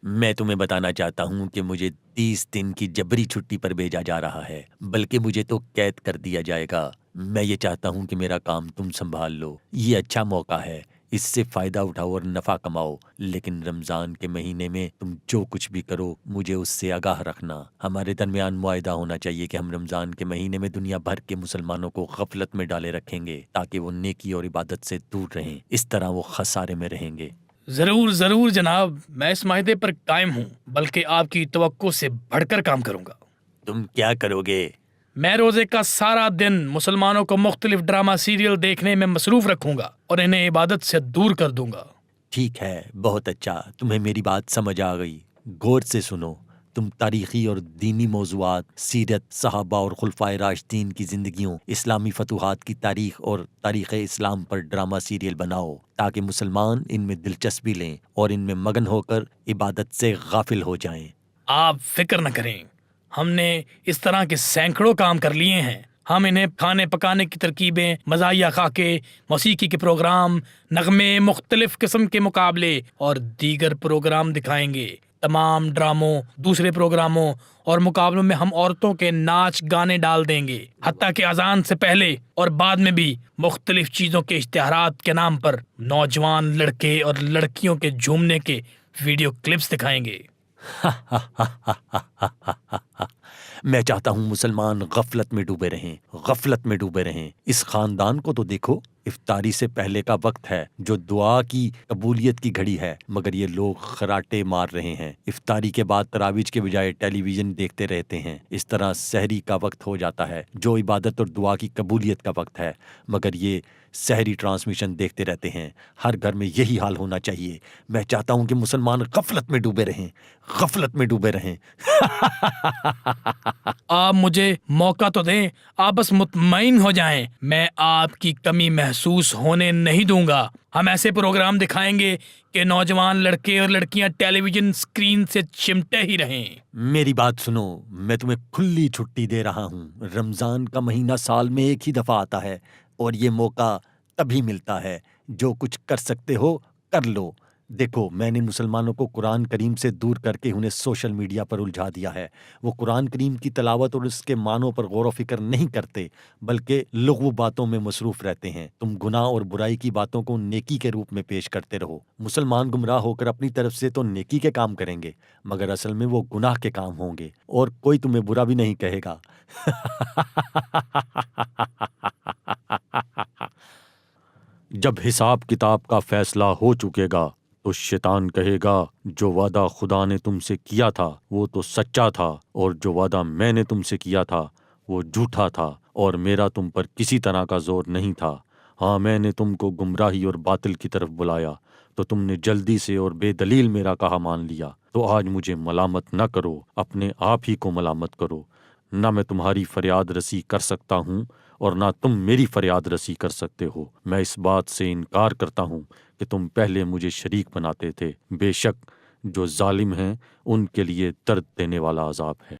میں تمہیں بتانا چاہتا ہوں کہ مجھے 30 دن کی جبری چھٹی پر بھیجا جا رہا ہے، بلکہ مجھے تو قید کر دیا جائے گا۔ میں یہ چاہتا ہوں کہ میرا کام تم سنبھال لو۔ یہ اچھا موقع ہے، اس سے فائدہ اٹھاؤ اور نفع کماؤ، لیکن رمضان کے مہینے میں تم جو کچھ بھی کرو مجھے اس سے آگاہ رکھنا۔ ہمارے درمیان معاہدہ ہونا چاہیے کہ ہم رمضان کے مہینے میں دنیا بھر کے مسلمانوں کو غفلت میں ڈالے رکھیں گے تاکہ وہ نیکی اور عبادت سے دور رہیں، اس طرح وہ خسارے میں رہیں گے۔ ضرور ضرور جناب، میں اس معاہدے پر قائم ہوں، بلکہ آپ کی توقع سے بڑھ کر کام کروں گا۔ تم کیا کرو گے؟ میں روزے کا سارا دن مسلمانوں کو مختلف ڈرامہ سیریل دیکھنے میں مصروف رکھوں گا اور انہیں عبادت سے دور کر دوں گا۔ ٹھیک ہے، بہت اچھا، تمہیں میری بات سمجھ آ گئی۔ غور سے سنو، تم تاریخی اور دینی موضوعات، سیرت، صحابہ اور خلفائے راشدین کی زندگیوں، اسلامی فتوحات کی تاریخ اور تاریخ اسلام پر ڈرامہ سیریل بناؤ تاکہ مسلمان ان میں دلچسپی لیں اور ان میں مگن ہو کر عبادت سے غافل ہو جائیں۔ آپ فکر نہ کریں، ہم نے اس طرح کے سینکڑوں کام کر لیے ہیں۔ ہم انہیں کھانے پکانے کی ترکیبیں، مزاحیہ خاکے، موسیقی کے پروگرام، نغمے، مختلف قسم کے مقابلے اور دیگر پروگرام دکھائیں گے۔ تمام ڈراموں، دوسرے پروگراموں اور مقابلوں میں ہم عورتوں کے ناچ گانے ڈال دیں گے، حتیٰ کہ اذان سے پہلے اور بعد میں بھی مختلف چیزوں کے اشتہارات کے نام پر نوجوان لڑکے اور لڑکیوں کے جھومنے کے ویڈیو کلپس دکھائیں گے۔ میں چاہتا ہوں مسلمان غفلت میں ڈوبے رہیں، غفلت میں ڈوبے رہیں۔ اس خاندان کو تو دیکھو، افطاری سے پہلے کا وقت ہے جو دعا کی قبولیت کی گھڑی ہے، مگر یہ لوگ خراٹے مار رہے ہیں۔ افطاری کے بعد تراویح کے بجائے ٹیلی ویژن دیکھتے رہتے ہیں۔ اس طرح سحری کا وقت ہو جاتا ہے جو عبادت اور دعا کی قبولیت کا وقت ہے، مگر یہ سحری ٹرانسمیشن دیکھتے رہتے ہیں۔ ہر گھر میں یہی حال ہونا چاہیے۔ میں چاہتا ہوں کہ مسلمان غفلت میں ڈوبے رہیں، غفلت میں ڈوبے رہیں۔ آپ مجھے موقع تو دیں، آپ بس مطمئن ہو جائیں، میں آپ کی کمی محسوس ہونے نہیں دوں گا۔ ہم ایسے پروگرام دکھائیں گے کہ نوجوان لڑکے اور لڑکیاں ٹیلی ویژن اسکرین سے چمٹے ہی رہیں۔ میری بات سنو، میں تمہیں کھلی چھٹی دے رہا ہوں۔ رمضان کا مہینہ سال میں ایک ہی دفعہ آتا ہے اور یہ موقع تبھی ملتا ہے۔ جو کچھ کر سکتے ہو کر لو۔ دیکھو، میں نے مسلمانوں کو قرآن کریم سے دور کر کے انہیں سوشل میڈیا پر الجھا دیا ہے۔ وہ قرآن کریم کی تلاوت اور اس کے معنوں پر غور و فکر نہیں کرتے، بلکہ لغو باتوں میں مصروف رہتے ہیں۔ تم گناہ اور برائی کی باتوں کو نیکی کے روپ میں پیش کرتے رہو۔ مسلمان گمراہ ہو کر اپنی طرف سے تو نیکی کے کام کریں گے، مگر اصل میں وہ گناہ کے کام ہوں گے، اور کوئی تمہیں برا بھی نہیں کہے گا۔ جب حساب کتاب کا فیصلہ ہو چکے گا تو شیطان کہے گا جو وعدہ خدا نے تم سے کیا تھا وہ تو سچا تھا، اور جو وعدہ میں نے تم سے کیا تھا وہ جھوٹا تھا، اور میرا تم پر کسی طرح کا زور نہیں تھا۔ ہاں، میں نے تم کو گمراہی اور باطل کی طرف بلایا تو تم نے جلدی سے اور بے دلیل میرا کہا مان لیا۔ تو آج مجھے ملامت نہ کرو، اپنے آپ ہی کو ملامت کرو۔ نہ میں تمہاری فریاد رسی کر سکتا ہوں اور نہ تم میری فریاد رسی کر سکتے ہو۔ میں اس بات سے انکار کرتا ہوں کہ تم پہلے مجھے شریک بناتے تھے۔ بے شک جو ظالم ہیں ان کے لیے درد دینے والا عذاب ہے۔